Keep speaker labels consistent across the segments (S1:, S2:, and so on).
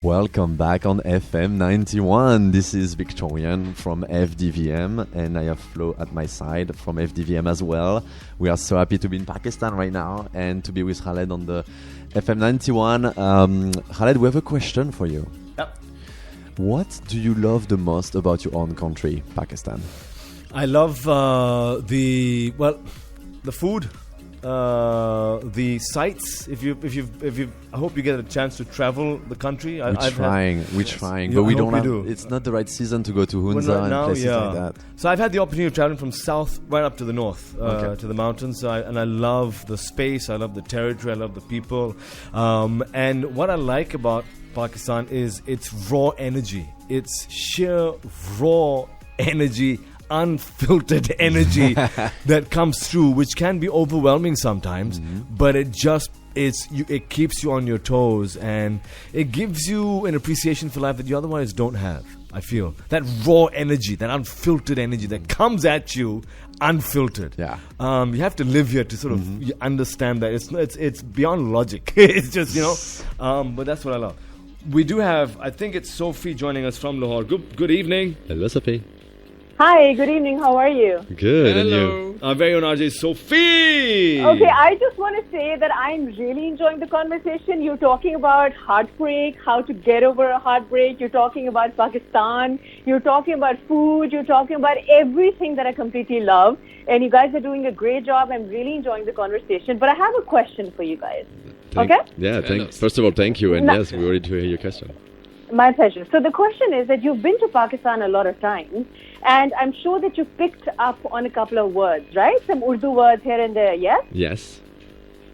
S1: Welcome back on FM 91. This is Victorian from FDVM, and I have Flo at my side from FDVM as well. We are so happy to be in Pakistan right now and to be with Khaled on the FM 91. Khaled, we have a question for you.
S2: Yep.
S1: What do you love the most about your own country, Pakistan?
S2: I love the food. The sights. If you, I hope you get a chance to travel the country.
S1: We're trying, but we don't have. It's not the right season to go to Hunza and places like that.
S2: So I've had the opportunity of traveling from south right up to the north, to the mountains, and I love the space. I love the territory. I love the people. And what I like about Pakistan is its raw energy. It's sheer raw energy. Unfiltered energy that comes through, which can be overwhelming sometimes, but it keeps you on your toes, and it gives you an appreciation for life that you otherwise don't have. I feel that raw energy, that unfiltered energy that comes at you unfiltered.
S1: Yeah.
S2: You have to live here to sort of understand that it's beyond logic. It's just, but that's what I love. We do have, I think it's Sophie joining us from Lahore. Good evening.
S3: Hello, Sophie.
S4: Hi, good evening. How are you?
S3: Good.
S2: Hello.
S3: And you?
S2: Our very own RJ Sophie.
S4: Okay, I just want to say that I'm really enjoying the conversation. You're talking about heartbreak, how to get over a heartbreak. You're talking about Pakistan. You're talking about food. You're talking about everything that I completely love. And you guys are doing a great job. I'm really enjoying the conversation. But I have a question for you guys.
S3: First of all, thank you. And yes, we're ready to hear your question.
S4: My pleasure. So the question is that you've been to Pakistan a lot of times, and I'm sure that you picked up on a couple of words, right? Some Urdu words here and there, yes?
S3: Yes.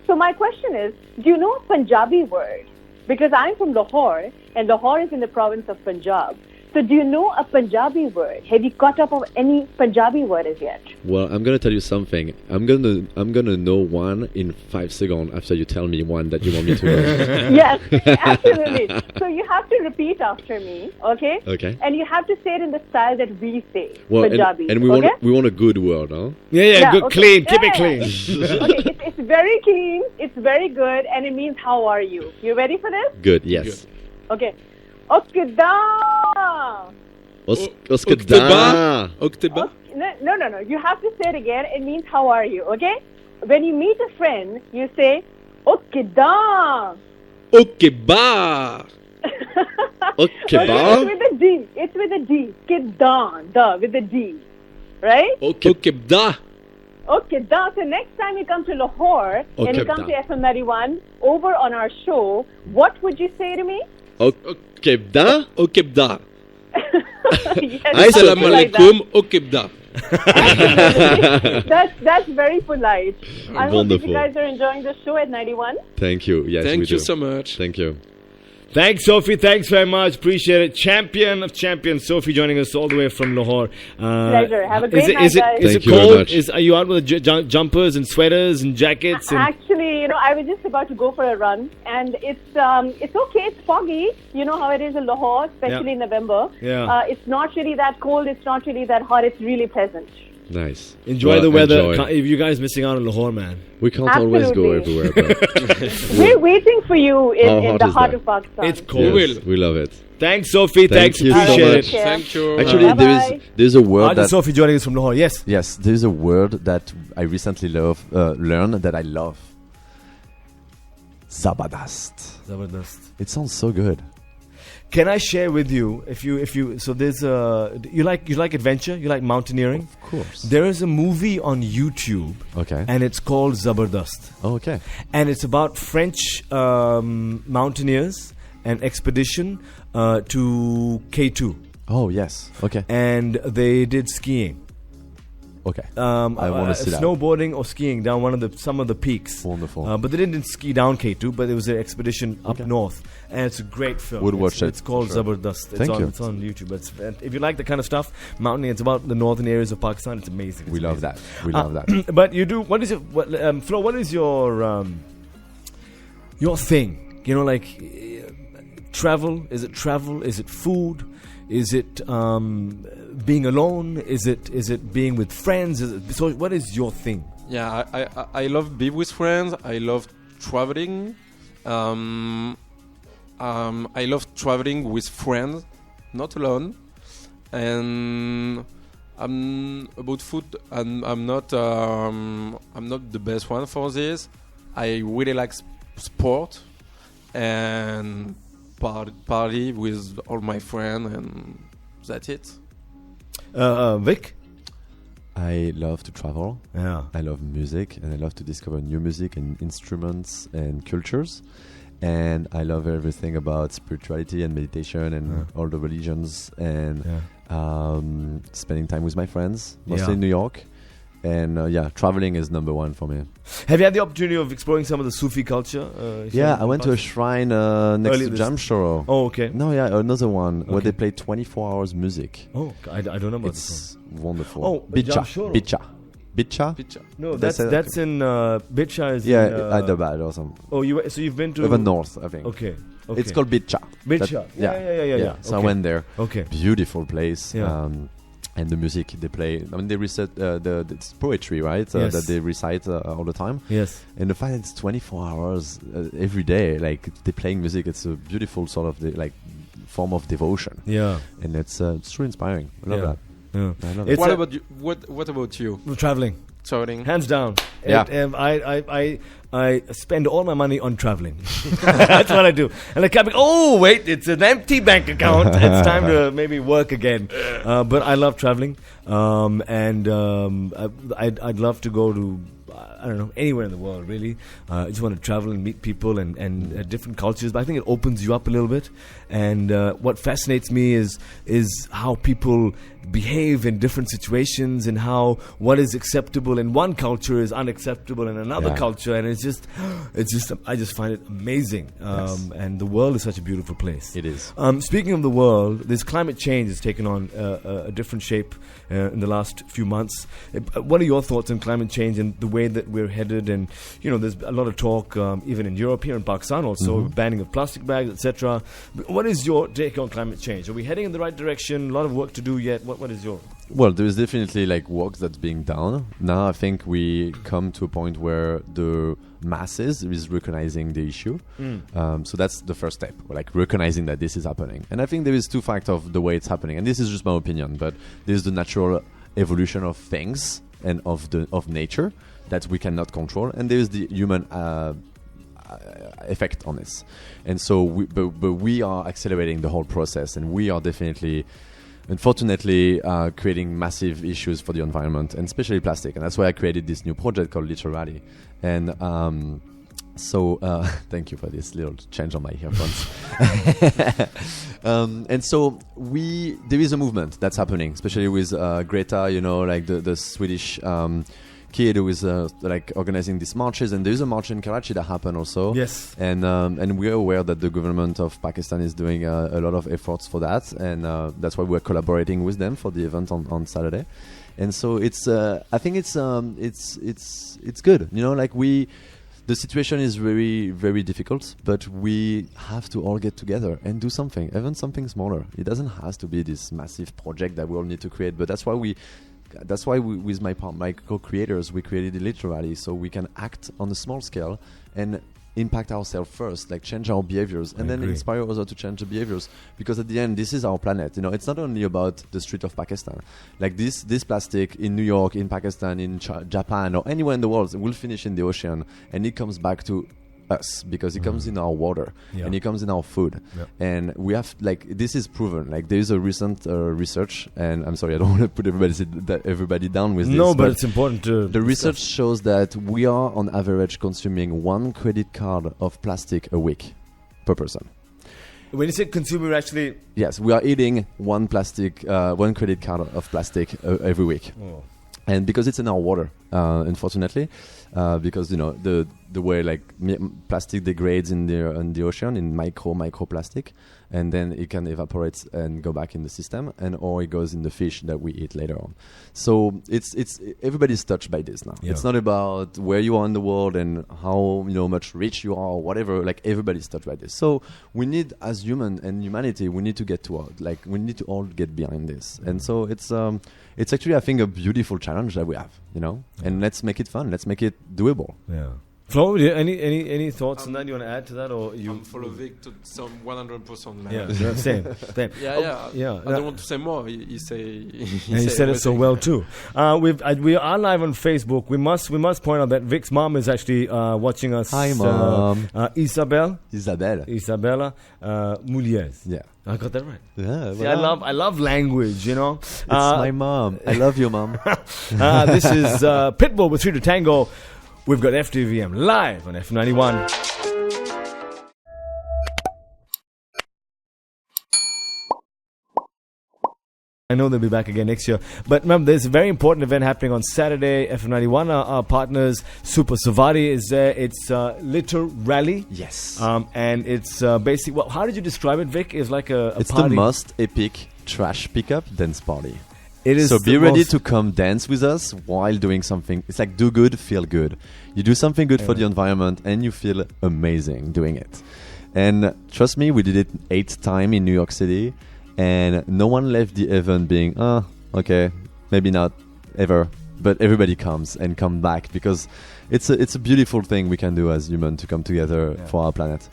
S4: So my question is, do you know a Punjabi word? Because I'm from Lahore, and Lahore is in the province of Punjab. So do you know a Punjabi word? Have you caught up on any Punjabi word as yet?
S3: Well, I'm gonna tell you something. I'm gonna know one in 5 seconds after you tell me one that you want me to know.
S4: Yes, absolutely. So you have to repeat after me, okay?
S3: Okay.
S4: And you have to say it in the style that we say,
S3: Well,
S4: Punjabi.
S3: and we want a good word, huh?
S2: Yeah, good,
S4: okay.
S2: clean. Keep it
S4: Yeah.
S2: clean.
S4: Okay, it's very clean, it's very good, and it means how are you? You ready for this?
S3: Good. Yes.
S4: Okay. Okida.
S3: Oskada.
S5: Oktiba?
S4: No. You have to say it again. It means how are you, okay? When you meet a friend, you say, Okida.
S5: Okiba.
S3: Okiba.
S4: It's with a D. It's with a D. Kidan. With a D. Right?
S5: Okibda.
S4: Okida. So next time you come to Lahore and you come to FM 91 over on our show, what would you say to me?
S3: Okibda.
S5: Okibda.
S4: Yes,
S5: Assalamu alaikum. Okibda.
S4: That's very polite. I hope that
S3: Wonderful.
S4: you guys are enjoying the show at 91.
S3: Thank you. Yes, we
S5: Thank you
S3: do.
S5: so much.
S3: Thank you.
S2: Thanks, Sophie. Thanks very much. Appreciate it. Champion of champions, Sophie, joining us all the way from Lahore.
S4: Pleasure. Have a great night,
S2: Is it
S4: guys.
S3: Thank
S2: it
S3: you very
S2: cold?
S3: much.
S2: Are you out with the jumpers and sweaters and jackets? And
S4: Actually, I was just about to go for a run, and it's okay. It's foggy. You know how it is in Lahore, especially in November.
S2: Yeah.
S4: It's not really that cold. It's not really that hot. It's really pleasant.
S3: Nice.
S2: enjoy
S3: Well,
S2: the weather.
S3: enjoy.
S2: If you guys missing out on Lahore, man.
S3: We can't always go
S4: Absolutely.
S3: everywhere. But
S4: We're waiting for you
S3: How
S4: in
S3: hot
S4: the
S3: is
S4: heart
S3: that?
S4: of Pakistan.
S2: It's cold.
S3: yes, we love it.
S2: Thanks, Sophie.
S3: Thank
S2: Thanks.
S3: you so
S2: Appreciate
S3: much.
S2: it.
S4: Care.
S5: Thank you.
S3: Actually,
S4: Bye-bye.
S1: There's a word that
S2: Sophie joining us from Lahore. Yes.
S1: there's a word that I recently learned that I love. Zabardast.
S2: Zabardast.
S1: It sounds so good.
S2: Can I share with you if you so there's you like adventure, you like mountaineering?
S1: Of course.
S2: There is a movie on YouTube
S1: Okay.
S2: and it's called Zabardast.
S1: Oh, okay.
S2: And it's about French mountaineers and expedition to K2.
S1: Oh, yes. Okay.
S2: And they did skiing.
S1: Okay. I want to see that.
S2: Snowboarding or skiing down some of the peaks.
S1: Wonderful.
S2: But they didn't ski down K2, but it was an expedition up north. And it's a great film.
S1: Would watch it,
S2: It's called
S1: for sure.
S2: Zabardast.
S1: Thank you.
S2: It's on YouTube. And if you like the kind of stuff, mountaineering, it's about the northern areas of Pakistan. It's amazing.
S1: We love that. We love that.
S2: But you do. What is it, Flo? What is your thing? Travel. Is it travel? Is it food? Is it being alone? Is it being with friends? So what is your thing?
S5: Yeah, I love being with friends. I love traveling.
S6: I love traveling with friends, not alone. And about food, I'm not the best one for this. I really like sport and party with all my friends, and that's it.
S2: Vic?
S1: I love to travel.
S2: Yeah.
S1: I love music, and I love to discover new music and instruments and cultures. And I love everything about spirituality and meditation and all the religions, and spending time with my friends, mostly in New York. And traveling is number one for me.
S2: Have you had the opportunity of exploring some of the Sufi culture?
S1: I went to a shrine next to Jamshoro.
S2: Oh, okay.
S1: No, another one where they play 24 hours music.
S2: Oh, I don't know about
S1: this one. It's wonderful.
S2: Oh,
S1: Bicha.
S2: No, that's in Bicha is in
S1: Hyderabad or something.
S2: Oh, you've been to
S1: even north, I think.
S2: Okay.
S1: It's called Bicha.
S2: Yeah.
S1: So I went there.
S2: Okay.
S1: Beautiful place.
S2: Yeah.
S1: And the music they play, I mean, they recite it's poetry, right?
S2: Yes.
S1: That they recite all the time.
S2: Yes.
S1: And the fact that it's 24 hours every day, like they're playing music, it's a beautiful sort of form of devotion. Yeah. And it's truly inspiring. I love that.
S2: Yeah.
S1: I love
S6: it. What about you? What about you?
S2: Traveling.
S6: Hands
S2: down. I spend all my money on traveling. That's what I do. And I come back, oh, wait, it's an empty bank account. It's time to maybe work again. But I love traveling. I'd love to go to, I don't know, anywhere in the world, really. I just want to travel and meet people and different cultures. But I think it opens you up a little bit. And what fascinates me is how people behave in different situations, and how what is acceptable in one culture is unacceptable in another culture. And it's just I just find it amazing. And the world is such a beautiful place.
S1: It is.
S2: Speaking of the world, this climate change has taken on a different shape in the last few months. What are your thoughts on climate change and the way that we're headed? And there's a lot of talk even in Europe, here in Pakistan also, banning of plastic bags, etc. What is your take on climate change? Are we heading in the right direction? A lot of work to do yet. What is your...
S1: Well, there's definitely work that's being done. Now I think we come to a point where the masses is recognizing the issue. So that's the first step, recognizing that this is happening. And I think there is two factors of the way it's happening. And this is just my opinion, but there's the natural evolution of things and of nature that we cannot control, and there is the human effect on this. And so we are accelerating the whole process, and we are definitely, unfortunately, creating massive issues for the environment, and especially plastic. And that's why I created this new project called Literally. And thank you for this little change on my earphones. And so there is a movement that's happening, especially with Greta, the Swedish kid who is organizing these marches, and there is a march in Karachi that happened also.
S2: Yes.
S1: And we're aware that the government of Pakistan is doing a lot of efforts for that, and that's why we're collaborating with them for the event on Saturday. And so it's I think it's good. The situation is very, very difficult, but we have to all get together and do something, even something smaller. It doesn't have to be this massive project that we all need to create, but that's why we, with my co-creators, we created Literally, so we can act on a small scale and impact ourselves first, change our behaviors, and then inspire others to change the behaviors. Because at the end, this is our planet. It's not only about the street of Pakistan. This plastic in New York, in Pakistan, in Japan, or anywhere in the world will finish in the ocean, and it comes back to us because it comes in our water and it comes in our food. And we have this is proven. There is a recent research, and I'm sorry, I don't want to put everybody down with this.
S2: No, but it's important to
S1: the research shows that we are on average consuming 1 credit card of plastic a week per person.
S2: When you say consumer, actually...
S1: Yes, we are eating 1 credit card of plastic every week. And because it's in our water, unfortunately, because the way plastic degrades in the ocean in microplastic, and then it can evaporate and go back in the system, or it goes in the fish that we eat later on. So it's everybody's touched by this now. It's not about where you are in the world and how much rich you are or whatever. Everybody's touched by this. So we need, as humanity, we need to get to we need to all get behind this. And so it's actually, I think, a beautiful challenge that we have, and let's make it fun. Let's make it doable.
S2: Yeah. Flo, any thoughts on that? You want to add to that, or you
S6: follow Vic to some 100%. Man.
S2: Yeah, same.
S6: Yeah. I don't want to say more. He
S2: said it so well too. We are live on Facebook. We must point out that Vic's mom is actually watching us.
S1: Hi, Mom.
S2: Isabella Muliez.
S1: Yeah.
S2: I got that right.
S1: Yeah.
S2: See, I love language, you know.
S1: It's my mom. I love you, Mom.
S2: This is Pitbull with 3 to Tango. We've got FDVM live on F91. I know they'll be back again next year. But remember, there's a very important event happening on Saturday. FM91, our partners, Super Savari is there. It's Litter Rally.
S1: Yes.
S2: And it's basically, well, how did you describe it, Vic? It's like a
S1: it's
S2: party.
S1: the most epic trash pickup dance party.
S2: It is.
S1: So be ready to come dance with us while doing something. It's like do good, feel good. You do something good for the environment and you feel amazing doing it. And trust me, we did it 8 times in New York City. And no one left the event being, okay, maybe not ever, but everybody comes and come back because it's a beautiful thing we can do as humans to come together for our planet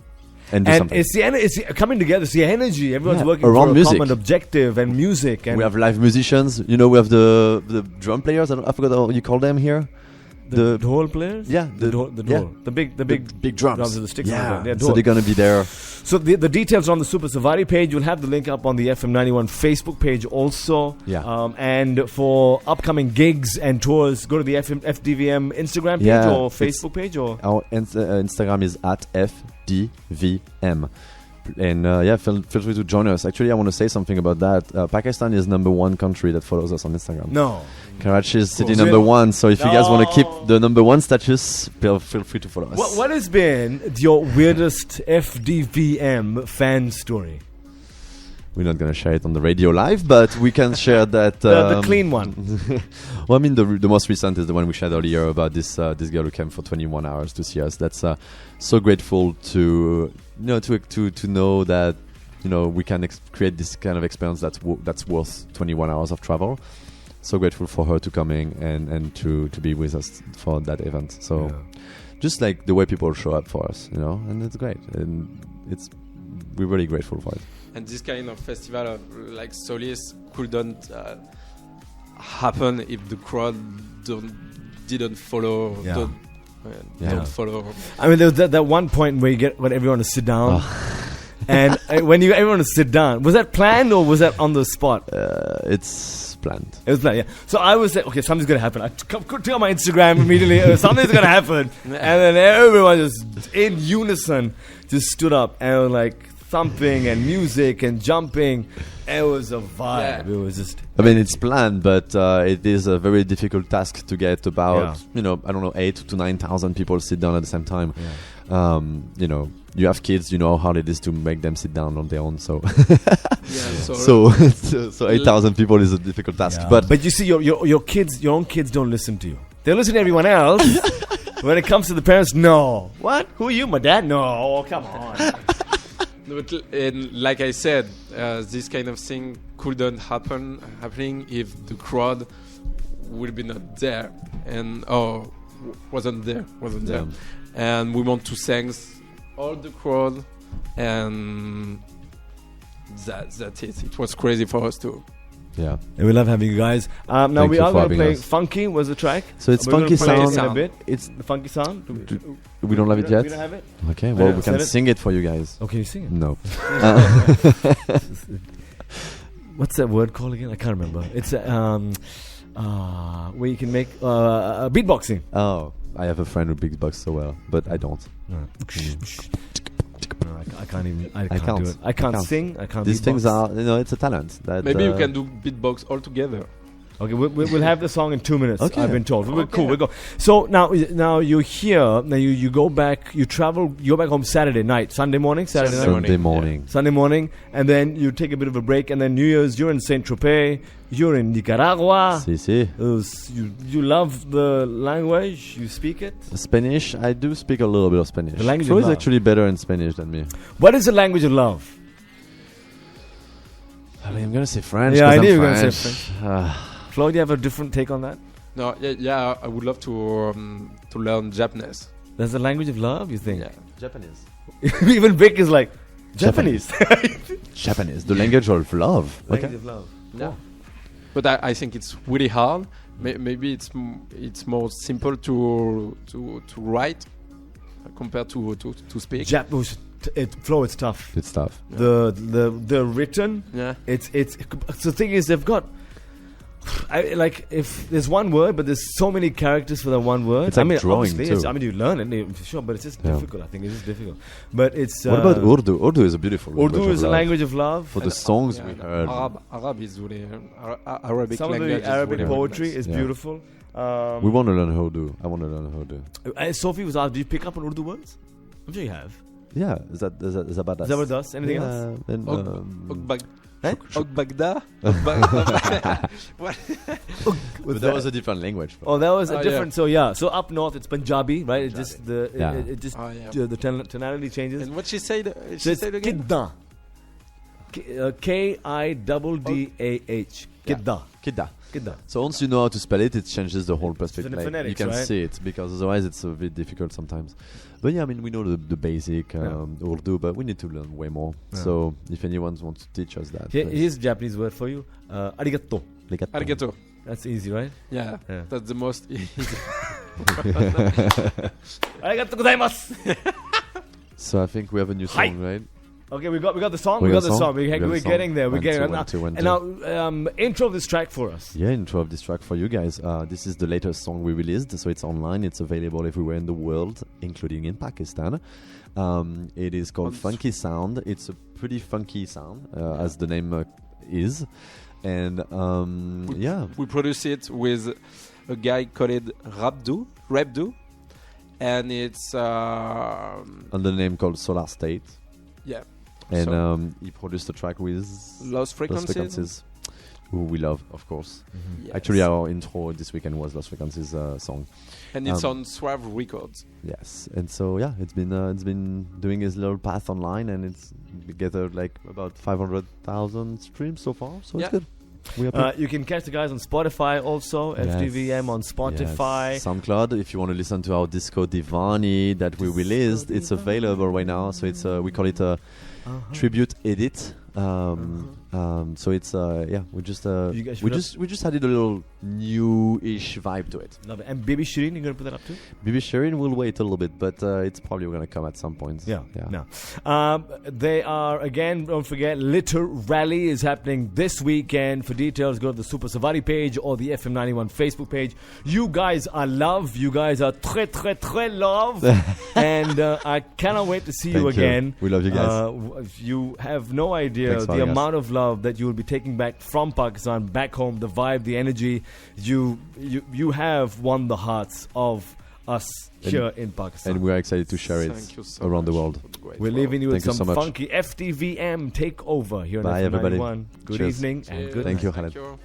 S1: and do something.
S2: It's coming together. It's the energy. Everyone's working
S1: around
S2: for
S1: music.
S2: a common objective and music. And
S1: we have live musicians. You know, we have the drum players. I forgot how you call them here.
S2: The dhol players?
S1: Yeah,
S2: the big
S1: drums
S2: with the sticks.
S1: Yeah, so they're gonna be there.
S2: So the details are on the Super Savari page. You'll have the link up on the FM91 Facebook page also.
S1: Yeah.
S2: And for upcoming gigs and tours, go to the FDVM Instagram page or Facebook page or
S1: our Instagram is at FDVM. And feel free to join us. Actually, I want to say something about that. Pakistan is #1 country that follows us on Instagram.
S2: No.
S1: Karachi is city #1. So if you guys want to keep the #1 status, feel free to follow us.
S2: What has been your weirdest FDVM fan story?
S1: We're not going to share it on the radio live, but we can share that.
S2: The clean one.
S1: Well, I mean, the most recent is the one we shared earlier about this girl who came for 21 hours to see us. That's so grateful to know that we can create this kind of experience that's worth 21 hours of travel. So grateful for her to coming and to be with us for that event. So just like the way people show up for us, and it's great, and we're really grateful for it.
S6: And this kind of festival like Solis couldn't happen if the crowd didn't follow. Don't follow.
S2: I mean, there was that one point where you get everyone to sit down. And when everyone to sit down, was that planned or was that on the spot?
S1: It's planned.
S2: It was planned, yeah. So I was like, okay, something's going to happen. I took on my Instagram immediately. Something's going to happen. And then everyone just in unison just stood up and was like thumping and music and jumping. It was a vibe. It was just.
S1: I mean, it's planned, but it is a very difficult task to get about 8,000 to 9,000 people sit down at the same time. Yeah. You have kids, you know how hard it is to make them sit down on their own. So, so 8,000 people is a difficult task.
S2: Yeah.
S1: But
S2: you see, your kids, your own kids don't listen to you. They listen to everyone else. When it comes to the parents, no. What? Who are you? My dad? No. Oh, come on.
S6: But like I said, this kind of thing couldn't happening if the crowd would be not there and wasn't there.
S1: Yeah.
S6: And we want to thank all the crowd, and that's it. It was crazy for us too.
S1: Yeah,
S2: and we love having you guys. Now we are going to play Funky. Was the track?
S1: So it's Funky Sound.
S2: In a bit. It's the Funky Sound.
S1: We don't have it yet.
S2: We don't have it.
S1: Okay, well we can sing it for you guys.
S2: Okay, you sing it.
S1: No.
S2: What's that word called again? I can't remember. It's where you can make beatboxing.
S1: Oh, I have a friend who beatbox so well, but I don't.
S2: No, I can't even. I can't do it. I can't sing. I can't.
S1: These
S2: beatbox.
S1: things are, it's a talent. That
S6: maybe you can do beatbox all together.
S2: Okay, we'll have the song in 2 minutes.
S1: Okay.
S2: I've been told. Cool. We'll go. So now you're here. Now you go back. You travel. You go back home Saturday night, Sunday morning,
S1: Sunday morning,
S2: Sunday morning, and then you take a bit of a break, and then New Year's you're in Saint Tropez. You're in Nicaragua.
S1: Si.
S2: You love the language. You speak it.
S1: Spanish. I do speak a little bit of Spanish.
S2: The language
S1: Flo is actually better in Spanish than me.
S2: What is the language you love?
S1: I mean, I'm gonna say French.
S2: Yeah, I knew you were
S1: going
S2: to say French. Flo, do you have a different take on that?
S6: No, I would love to learn Japanese.
S2: That's the language of love, you think?
S6: Yeah.
S1: Japanese.
S2: Even Vic is like, Japanese.
S1: Japanese, the language of love.
S2: Language of love.
S6: Yeah. But I think it's really hard. Maybe it's more simple to write compared to speak.
S2: Flow is tough.
S1: It's tough.
S2: The written.
S6: Yeah.
S2: It's the thing is they've got. If there's one word, but there's so many characters for that one word.
S1: It's like drawing
S2: obviously,
S1: too.
S2: you learn it for sure, but it's just difficult. I think it's just difficult. But it's.
S1: What about Urdu? Urdu is a beautiful language.
S2: Urdu
S1: of
S2: is a
S1: love.
S2: language of love.
S1: For the songs we heard.
S6: Arab is really Arabic
S2: Some of
S6: language.
S2: the Arabic
S6: is really
S2: poetry
S6: nice.
S2: is beautiful.
S1: We want to learn Urdu. I want to learn Urdu.
S2: Sophie was asked, "Do you pick up on Urdu words?" I'm sure you have.
S1: Yeah, is that Zabardast?
S2: Zabardast. Anything else?
S1: And,
S6: Ogbagda.
S1: but that was a different language.
S2: Oh, that was a
S6: Oh,
S2: different.
S6: yeah.
S2: So up north it's Punjabi, right? It's just the
S1: Yeah.
S2: it just
S6: Oh, yeah.
S2: the tonality changes.
S6: And what she said?
S2: So
S6: She
S2: it's
S6: said again.
S2: Kiddah. Kiddah. Kiddah.
S1: Kidda.
S2: Kiddah.
S1: So once you know how to spell it, it changes the whole perspective.
S2: the
S1: Like,
S2: phonetics,
S1: you can
S2: right?
S1: see it, because otherwise it's a bit difficult sometimes. But yeah, I mean, we know the basic Urdu, but we need to learn way more.
S2: Yeah.
S1: So if anyone wants to teach us that,
S2: Here's a Japanese word for you. Arigato.
S6: Arigato.
S2: That's easy, right?
S6: Yeah,
S2: Yeah.
S6: that's the most.
S2: Arigato gozaimasu.
S1: So I think we have a new
S2: Hi.
S1: song, right?
S2: Okay, we got the song.
S1: We
S2: We
S1: got
S2: got the
S1: song?
S2: song.
S1: We got the
S2: We're
S1: song.
S2: getting there. We're
S1: One,
S2: getting
S1: two,
S2: there.
S1: one, two, one,
S2: And now, intro this track for us.
S1: Yeah, intro of this track for you guys. This is the latest song we released, so it's online. It's available everywhere in the world, including in Pakistan. It is called Funky Sound. It's a pretty funky sound, as the name is. And
S6: We produce it with a guy called Rabdu, and it's
S1: under the name called Solar State.
S6: yeah.
S1: And he produced a track with
S6: Lost Frequencies.
S1: who we love, of course.
S6: Yes.
S1: Actually, our intro this weekend was Lost Frequencies song.
S6: And it's on Suave Records.
S1: Yes, and so yeah, it's been doing his little path online, and it's gathered like about 500,000 streams so far. So
S6: Yeah.
S1: it's good. We are
S2: You can catch the guys on Spotify also.
S1: Yes.
S2: FDVM on Spotify.
S1: Yes. SoundCloud. If you want to listen to our Disco Divani that we released, it's available right now. So it's we call it a tribute edit. So it's we just
S2: You guys
S1: we just added a little new-ish vibe to it.
S2: Love it. And Baby Shireen, you gonna put that up too?
S1: Maybe Sherin will wait a little bit, but it's probably gonna come at some point.
S2: Yeah. They are, again, don't forget, Litter Rally is happening this weekend. For details, go to the Super Savari page or the FM91 Facebook page. You guys are love. You guys are très love. And I cannot wait to see you
S1: Thank you.
S2: again.
S1: We love you guys.
S2: You have no idea
S1: Thanks for
S2: the
S1: having us.
S2: amount of love that you will be taking back from Pakistan, back home, the vibe, the energy. You have won the hearts of us here in Pakistan.
S1: And we are excited to share it
S6: Thank you so
S1: around the
S6: much.
S1: world.
S6: That's great.
S2: We're leaving you with
S1: Thank you
S2: some
S1: so much.
S2: funky FDVM takeover here on
S1: Bye,
S2: FM91.
S1: everybody.
S2: Good
S1: Cheers.
S2: evening and good
S1: Thank
S2: night.
S1: you,
S6: Thank
S1: Khaled.
S6: you.